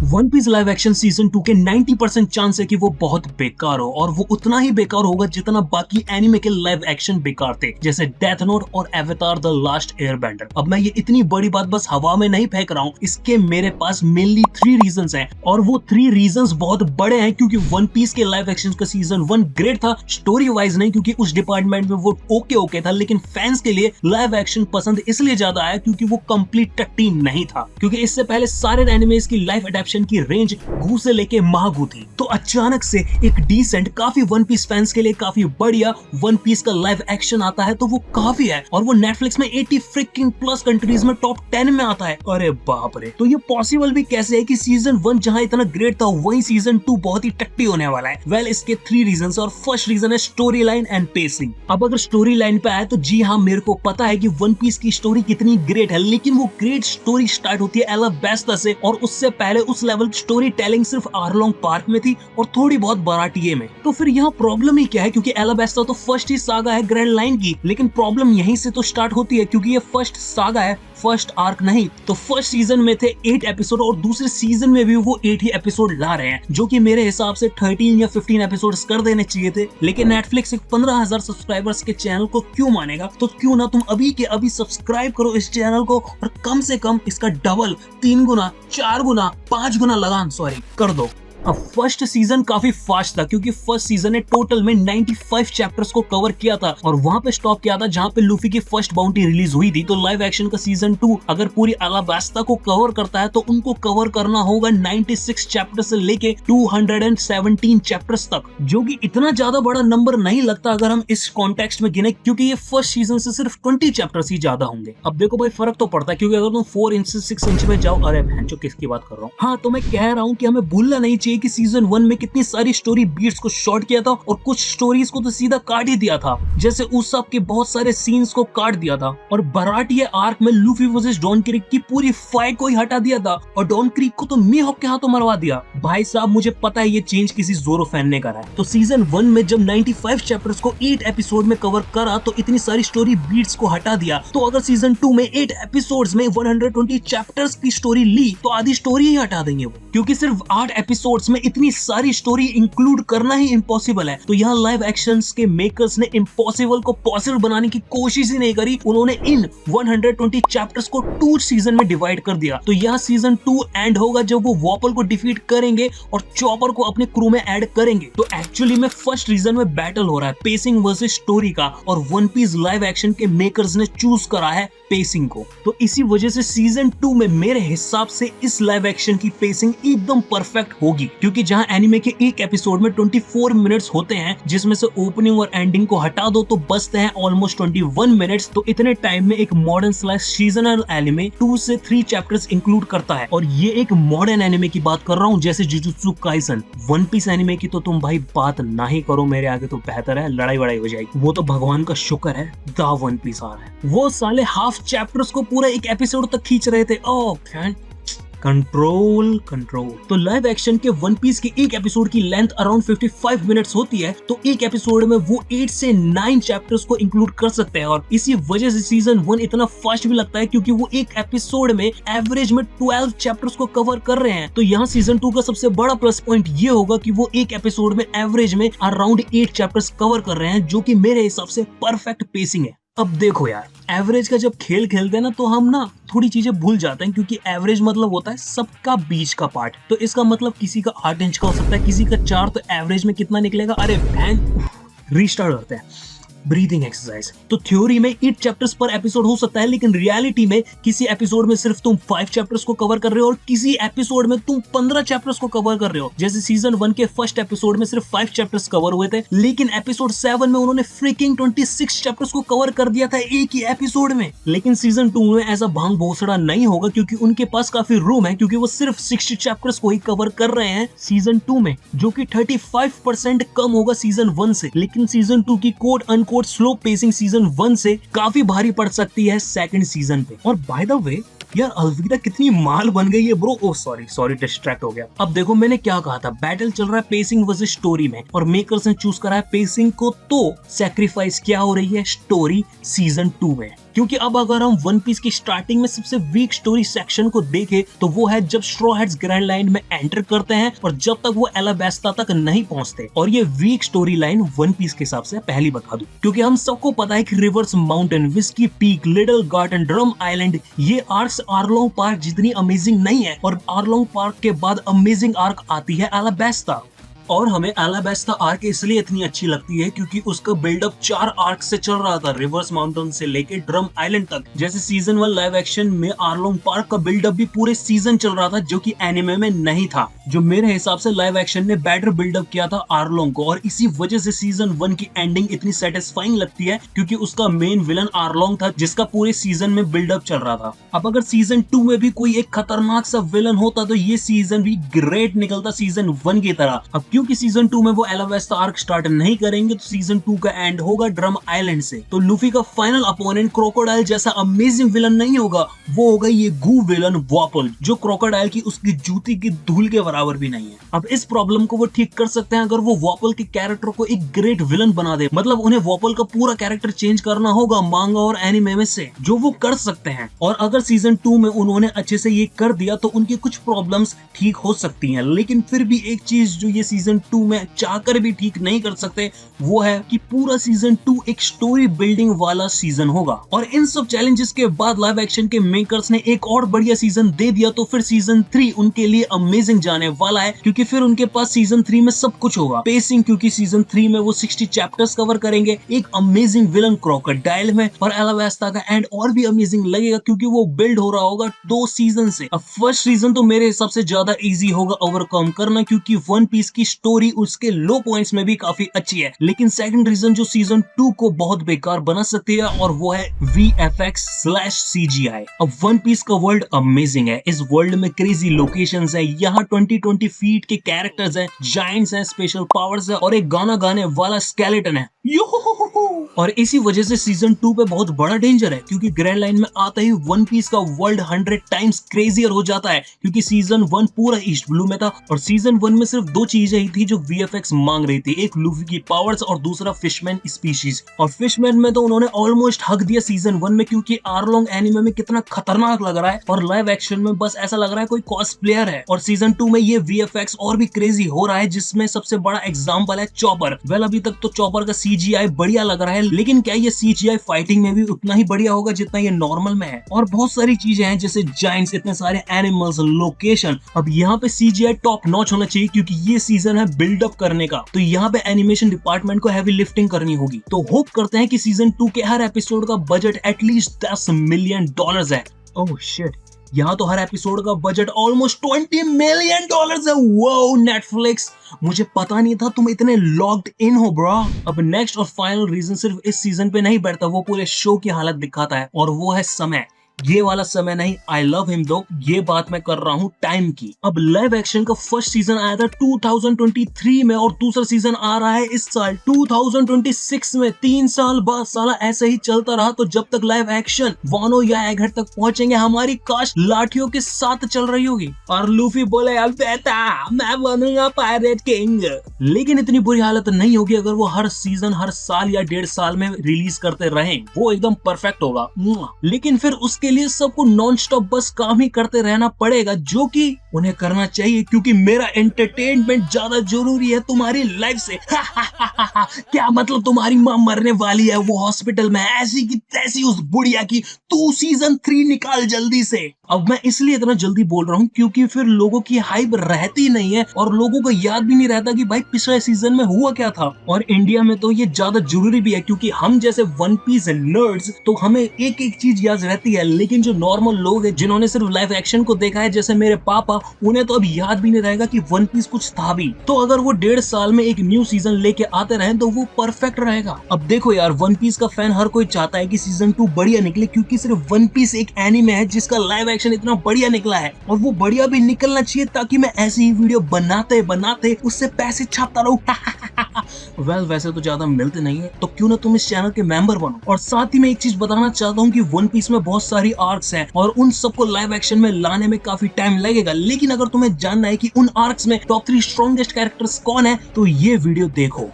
One Piece live action season 2 के 90% chance है कि वो बहुत बेकार हो, और वो उतना ही बेकार होगा जितना बाकी एनिमे के लाइव एक्शन बेकार थे, जैसे डेथ नोट और एवेटार द लास्ट एयरबेंडर। अब मैं ये इतनी बड़ी बात बस हवा में नहीं फेंक रहा हूँ, इसके मेरे पास मेनली 3 रीजंस हैं, और वो 3 रीजंस बहुत बड़े हैं, क्योंकि वन पीस के लाइव एक्शन का सीजन 1 ग्रेट था, स्टोरी वाइज नहीं क्योंकि उस डिपार्टमेंट में वो ओके था, लेकिन फैंस के लिए लाइव एक्शन पसंद इसलिए ज्यादा आया क्योंकि वो कंप्लीट टट्टी नहीं था, क्योंकि इससे पहले सारे एनिमेस की लाइव एडेप्शन की रेंज घू से लेके महागू थी। तो अचानक से एक डिसेंट, काफी वन पीस फैंस के लिए काफी बढ़िया वन पीस का लाइव एक्शन आता है, तो वो काफी है, और वो नेटफ्लिक्स में 80 फ्रिकिंग प्लस कंट्रीज में टॉप 10 में आता है। अरे बाप रे, तो ये पॉसिबल भी कैसे है कि सीजन 1 जहां इतना ग्रेट था वही सीजन 2 बहुत ही टट्टी होने वाला है? वेल, इसके 3 रीजंस, और फर्स्ट रीजन है स्टोरी लाइन एंड पेसिंग। अब अगर स्टोरी लाइन पे आए तो जी हाँ, मेरे को पता है कि वन पीस की स्टोरी कितनी ग्रेट है, लेकिन वो ग्रेट स्टोरी स्टार्ट होती है एलाबास्टा से, और उससे पहले उस लेवल स्टोरी टेलिंग सिर्फ आर्लोंग पार्क में थी और थोड़ी बहुत बराटिये में। तो फिर यहाँ प्रॉब्लम ही क्या है? क्योंकि एलाबास्टा तो फर्स्ट ही सागा है ग्रैंड लाइन की, लेकिन प्रॉब्लम यहीं से तो स्टार्ट होती है, क्योंकि ये फर्स्ट सागा है, फर्स्ट आर्क नहीं। तो फर्स्ट सीजन में थे 8 एपिसोड, और दूसरे सीजन में भी वो 8 ही एपिसोड ला रहे हैं, जो कि मेरे हिसाब से 13 या 15 एपिसोड्स कर देने चाहिए थे, लेकिन नेटफ्लिक्स एक 15,000 सब्सक्राइबर्स के चैनल को क्यों मानेगा? तो क्यों ना तुम अभी के अभी सब्सक्राइब करो इस चैनल को, और कम से कम इसका डबल, 3 गुना, 4 गुना, 5 गुना लगान कर दो। अब फर्स्ट सीजन काफी फास्ट था, क्योंकि फर्स्ट सीजन ने टोटल में 95 चैप्टर्स को कवर किया था, और वहां पे स्टॉप किया था जहां पे लूफी की फर्स्ट बाउंटी रिलीज हुई थी। तो लाइव एक्शन का सीजन 2 अगर पूरी अलाबास्टा को कवर करता है तो उनको कवर करना होगा 96 चैप्टर से लेके 217 चैप्टर्स तक, जो कि इतना ज्यादा बड़ा नंबर नहीं लगता अगर हम इस कॉन्टेक्स्ट में गिने, क्योंकि ये फर्स्ट सीजन से सिर्फ 20 चैप्टर्स ही ज्यादा होंगे। अब देखो भाई, फर्क तो पड़ता है, क्योंकि अगर तुम 4 इंच से 6 इंच में जाओ, अरे भैंचो किसकी बात कर रहा हूँ। हाँ, तो मैं कह रहा हूँ कि हमें भूलना नहीं चाहिए कि सीजन 1 में कितनी सारी स्टोरी बीट्स को शॉर्ट किया था, और कुछ स्टोरीज को तो सीधा काट ही दिया था, जैसे उस के बहुत सारे सीन्स को काट दिया था, और बराटिये आर्क में लूफी वर्सेस डॉन क्रीक की पूरी फाइट को ही हटा दिया था, और डॉन क्रीक को तो मीहॉक के हाथों मरवा दिया। भाई साहब, मुझे पता है ये चेंज किसी जोरो फैन ने करा है। तो सीजन 1 में जब 95 चैप्टर्स को 8 एपिसोड में कवर करा तो इतनी सारी स्टोरी बीट्स को हटा दिया, तो अगर सीजन 2 में 8 एपिसोड्स में 120 चैप्टर्स की स्टोरी ली तो आधी स्टोरी ही हटा देंगे वो, क्योंकि सिर्फ 8 एपिसोड्स में इतनी सारी स्टोरी इंक्लूड करना ही इम्पॉसिबल है। तो यहाँ लाइव एक्शंस के मेकर्स ने इम्पॉसिबल को पॉसिबल बनाने की कोशिश ही नहीं करी, उन्होंने इन 120 चैप्टर्स को 2 सीजन में डिवाइड कर दिया। तो यहाँ सीजन 2 एंड होगा जब वो वॉपल को डिफीट करेंगे और चॉपर को अपने क्रू में ऐड करेंगे। तो एक्चुअली में फर्स्ट रीजन में बैटल हो रहा है पेसिंग वर्सेस स्टोरी का, और वन पीस लाइव एक्शन के मेकर्स ने चूज करा है पेसिंग को। तो इसी वजह से सीजन 2 में मेरे हिसाब से इस लाइव एक्शन की पेसिंग एकदम परफेक्ट होगी, क्योंकि जहां एनिमे के एक एपिसोड में 24 मिनट्स होते हैं, जिसमें से ओपनिंग और एंडिंग को हटा दो तो बचते हैं ऑलमोस्ट 21 मिनट्स। तो इतने टाइम में एक मॉडर्न स्लैश सीजनल एनिमे 2 से 3 चैप्टर्स इंक्लूड करता है, और ये एक मॉडर्न एनिमे की बात कर रहा हूँ, जैसे Jujutsu Kaisen. One Piece anime की तो तुम भाई बात ना ही करो मेरे आगे, तो बेहतर है, लड़ाई वड़ाई हो जाएगी। वो तो भगवान का शुक्र है द वन पीस आ रहा है। वो साले हाफ चैप्टर्स को पूरा एक एपिसोड तक खींच रहे थे। ओह कंट्रोल। तो लाइव एक्शन के वन पीस के एक एपिसोड की लेंथ अराउंड 55 मिनट्स होती है, तो एक एपिसोड में वो 8 से 9 चैप्टर्स को इंक्लूड कर सकते हैं, और इसी वजह से सीजन 1 इतना फास्ट भी लगता है, क्योंकि वो एक एपिसोड में एवरेज में 12 चैप्टर्स को कवर कर रहे हैं। तो यहाँ सीजन 2 का सबसे बड़ा प्लस पॉइंट ये होगा कि वो एक एपिसोड में एवरेज में अराउंड 8 चैप्टर्स कवर कर रहे हैं, जो कि मेरे हिसाब से परफेक्ट पेसिंग है। अब देखो यार, एवरेज का जब खेल खेलते हैं ना, तो हम ना थोड़ी चीजें भूल जाते हैं, क्योंकि एवरेज मतलब होता है सबका बीच का पार्ट। तो इसका मतलब किसी का 8 इंच का हो सकता है, किसी का 4, तो एवरेज में कितना निकलेगा? अरे बहन, रीस्टार्ट करते हैं। Breathing exercise. तो थ्योरी में 8 चैप्टर्स पर एपिसोड हो सकता है, लेकिन रियलिटी में किसी एपिसोड में सिर्फ तुम 5 चैप्टर्स को कवर कर रहे हो, और किसी एपिसोड में तुम 15 चैप्टर्स को कवर कर रहे हो। जैसे सीजन 1 के फर्स्ट एपिसोड में सिर्फ 5 चैप्टर्स कवर हुए थे, लेकिन एपिसोड 7 में उन्होंने फ्रीकिंग 26 चैप्टर्स को कवर कर दिया था एक ही एपिसोड में। लेकिन सीजन 2 में ऐसा भांग भोसड़ा नहीं होगा, क्योंकि उनके पास काफी रूम है, क्योंकि वो सिर्फ 60 चैप्टर्स को ही कवर कर रहे हैं सीजन 2 में, जो कि 35% कम होगा सीजन 1 से। लेकिन सीजन 2 की quote unquote slow pacing season 1 से काफी भारी पड़ सकती है सेकंड सीजन पे। और बाय द वे यार, अलविदा कितनी माल बन गई है ब्रो। ओ सॉरी डिस्ट्रैक्ट हो गया। अब देखो मैंने क्या कहा था, बैटल चल रहा है पेसिंग वर्सेस स्टोरी में, और मेकर्स ने चूज करा है पेसिंग को, तो सैक्रिफाइस क्या हो रही है? स्टोरी सीजन 2 में। क्योंकि अब अगर हम वन पीस की स्टार्टिंग में सबसे वीक स्टोरी सेक्शन को देखें तो वो है जब स्ट्रॉ हैट्स ग्रैंड लाइन में एंटर करते हैं और जब तक वो एलाबेस्टा तक नहीं पहुंचते। और ये weak story line One Piece के हिसाब से पहली बता दूं, क्योंकि हम सबको पता है कि reverse mountain, whisky peak, little garden, drum island, ये आर्क्स आर्लोंग पार्क जितनी अमेजिंग नहीं है, और आर्लोंग पार्क के बाद अमेजिंग आर्क आती है एलाबेस्टा। और हमें एलाबेस्टा आर्क इसलिए इतनी अच्छी लगती है क्योंकि उसका बिल्डअप 4 आर्क से चल रहा था, रिवर्स माउंटेन से लेके ड्रम आइलैंड तक। जैसे सीजन 1 लाइव एक्शन में आर्लोंग पार्क का बिल्डअप भी पूरे सीजन चल रहा था, जो कि एनिमे में नहीं था, जो मेरे हिसाब से लाइव एक्शन ने बेटर बिल्डअप किया था आर्लोंग को। और इसी वजह से सीजन 1 की एंडिंग इतनी सेटिस्फाइंग लगती है क्योंकि उसका मेन विलन आर्लोंग था, जिसका पूरे सीजन में बिल्डअप चल रहा था। अब अगर सीजन 2 में भी कोई एक खतरनाक सा विलन होता तो ये सीजन भी ग्रेट निकलता सीजन 1 की तरह। अब क्योंकि सीजन 2 में वो एलाबेस्टा आर्क स्टार्ट नहीं करेंगे तो सीजन 2 का एंड होगा ड्रम आइलैंड से। तो लूफी का फाइनल अपोनेंट क्रोकोडाइल जैसा अमेजिंग विलन नहीं होगा, वो होगा ये गू विलन वॉपल, जो क्रोकोडाइल की उसकी जूती की धूल के बराबर भी नहीं है। अब इस प्रॉब्लम को वो ठीक कर सकते हैं अगर वो वॉपल के कैरेक्टर को एक ग्रेट विलन बना दे, मतलब उन्हें वॉपल का पूरा कैरेक्टर चेंज करना होगा मांगा और एनिमे में से, जो वो कर सकते हैं। और अगर सीजन 2 में उन्होंने अच्छे से ये कर दिया तो उनकी कुछ प्रॉब्लम्स ठीक हो सकती हैं। लेकिन फिर भी एक चीज जो ये सीजन 2 में चाहकर भी ठीक नहीं कर सकते, वो है कि पूरा सीजन 2 एक स्टोरी बिल्डिंग वाला सीजन होगा। और इन सब चैलेंजेस के बाद लाइव एक्शन के मेकर्स ने एक और बढ़िया सीजन दे दिया, तो फिर सीजन 3 उनके लिए अमेजिंग जाने वाला है, क्योंकि फिर उनके पास सीजन 3 में सब कुछ होगा। पेसिंग, क्योंकि सीजन 3 में वो 60 चैप्टर्स कवर करेंगे, एक अमेजिंग विलन क्रोकोडाइल में, और एलाबेस्टा का एंड और भी अमेजिंग लगेगा क्योंकि वो बिल्ड हो रहा होगा 2 सीजन से। अब फर्स्ट सीजन तो मेरे हिसाब से ज्यादा इजी होगा ओवरकम करना, क्योंकि वन पीस की स्टोरी उसके लो पॉइंट्स में भी काफी अच्छी है। लेकिन सेकंड रीजन जो सीजन 2 को बहुत बेकार बना सकती है, और वो है VFX/CGI। अब वन पीस का वर्ल्ड अमेजिंग है, इस वर्ल्ड में क्रेजी लोकेशंस है, यहाँ 20-20 फीट के कैरेक्टर्स हैं, जायंट्स हैं, स्पेशल पावर्स है, और एक गाना गाने वाला स्केलेटन है। और इसी वजह से सीजन 2 पे बहुत बड़ा डेंजर है, क्योंकि ग्रैंड लाइन में आता ही वन पीस का वर्ल्ड 100 टाइम्स क्रेजियर हो जाता है, क्योंकि सीजन 1 पूरा ईस्ट ब्लू में था, और सीजन 1 में सिर्फ 2 चीजें ही थी जो VFX मांग रही थी, एक लूफी की पावर्स और दूसरा फिशमैन स्पीशीज। और फिशमैन में तो उन्होंने ऑलमोस्ट हक दिया सीजन 1 में, क्योंकि आर्लोंग एनिमे में कितना खतरनाक लग रहा है, और लाइव एक्शन में बस ऐसा लग रहा है कोई कॉस्प्लेयर है। और सीजन 2 में ये VFX और भी क्रेजी हो रहा है, जिसमें सबसे बड़ा एग्जाम्पल है चॉपर। वेल, अभी तक तो चॉपर का CGI बढ़िया लग रहा है, लेकिन क्या ये CGI फाइटिंग में भी उतना ही बढ़िया होगा जितना ये नॉर्मल में है? और बहुत सारी चीजें हैं जैसे जायंट्स, इतने सारे एनिमल्स, लोकेशन। अब यहाँ पे CGI टॉप नॉच होना चाहिए, क्योंकि ये सीजन है बिल्डअप करने का, तो यहाँ पे एनिमेशन डिपार्टमेंट को हैवी लिफ्टिंग करनी होगी। तो होप करते हैं कि सीजन 2 के हर एपिसोड का बजट एटलीस्ट $10 मिलियन है। ओह शिट, यहाँ तो हर एपिसोड का बजट ऑलमोस्ट $20 मिलियन है। वो नेटफ्लिक्स, मुझे पता नहीं था तुम इतने लॉक्ड इन हो ब्रो। अब नेक्स्ट और फाइनल रीजन सिर्फ इस सीजन पे नहीं बैठता, वो पूरे शो की हालत दिखाता है, और वो है समय। ये वाला समय नहीं, आई लव हिम दो, ये बात मैं कर रहा हूँ टाइम की। अब लाइव एक्शन का फर्स्ट सीजन आया था 2023 में, और दूसरा सीजन आ रहा है इस साल 2026 में। 3 साल बाद साला ऐसे ही चलता रहा, तो जब तक लाइव एक्शन वानो या एघर तक पहुंचेंगे, हमारी काश लाठियों के साथ चल रही होगी, और लूफी बोले अब बेटा मैं बनूंगा पायरेट किंग। लेकिन इतनी बुरी हालत नहीं होगी अगर वो हर सीजन हर साल या 1.5 साल में रिलीज करते रहें, वो एकदम परफेक्ट होगा। लेकिन फिर उसके लिए सबको नॉन स्टॉप बस काम ही करते रहना पड़ेगा, जो कि उन्हें करना चाहिए, क्योंकि मेरा एंटरटेनमेंट ज्यादा जरूरी है तुम्हारी लाइफ से। क्या मतलब तुम्हारी माँ मरने वाली है वो हॉस्पिटल में, ऐसी की तैसी उस बुढ़िया की, तू सीजन 3 निकाल जल्दी से। अब मैं इसलिए इतना जल्दी बोल रहा हूँ क्योंकि फिर लोगों की हाइप रहती नहीं है, और लोगों को याद भी नहीं रहता कि भाई पिछले सीजन में हुआ क्या था। और इंडिया में तो ये ज्यादा जरूरी भी है, क्योंकि हम जैसे वन पीस नर्ड्स तो हमें एक एक चीज याद रहती है, लेकिन जो नॉर्मल लोग हैं जिन्होंने सिर्फ लाइव एक्शन को देखा है, जैसे मेरे पापा, उन्हें तो अब याद भी नहीं रहेगा कि वन पीस कुछ था भी। तो अगर वो 1.5 साल में एक न्यू सीजन लेके आते रहे तो वो परफेक्ट रहेगा। अब देखो यार, वन पीस का फैन हर कोई चाहता है कि सीजन 2 बढ़िया निकले, क्योंकि सिर्फ वन पीस एक एनीमे है जिसका लाइव एक्शन इतना बढ़िया निकला है, और वो बढ़िया भी निकलना चाहिए ताकि मैं ऐसी ही वीडियो बनाते बनाते उससे पैसे छापता रहूं। वेल, वैसे तो ज्यादा मिलते नहीं है, तो क्यों ना तुम इस चैनल के मेंबर बनो। और साथ ही मैं एक चीज बताना चाहता हूँ कि वन पीस में बहुत सारी आर्क्स हैं, और उन सबको लाइव एक्शन में लाने में काफी टाइम लगेगा। लेकिन अगर तुम्हें जानना है कि उन आर्क्स में टॉप 3 स्ट्रॉन्गेस्ट कैरेक्टर्स कौन है, तो ये वीडियो देखो।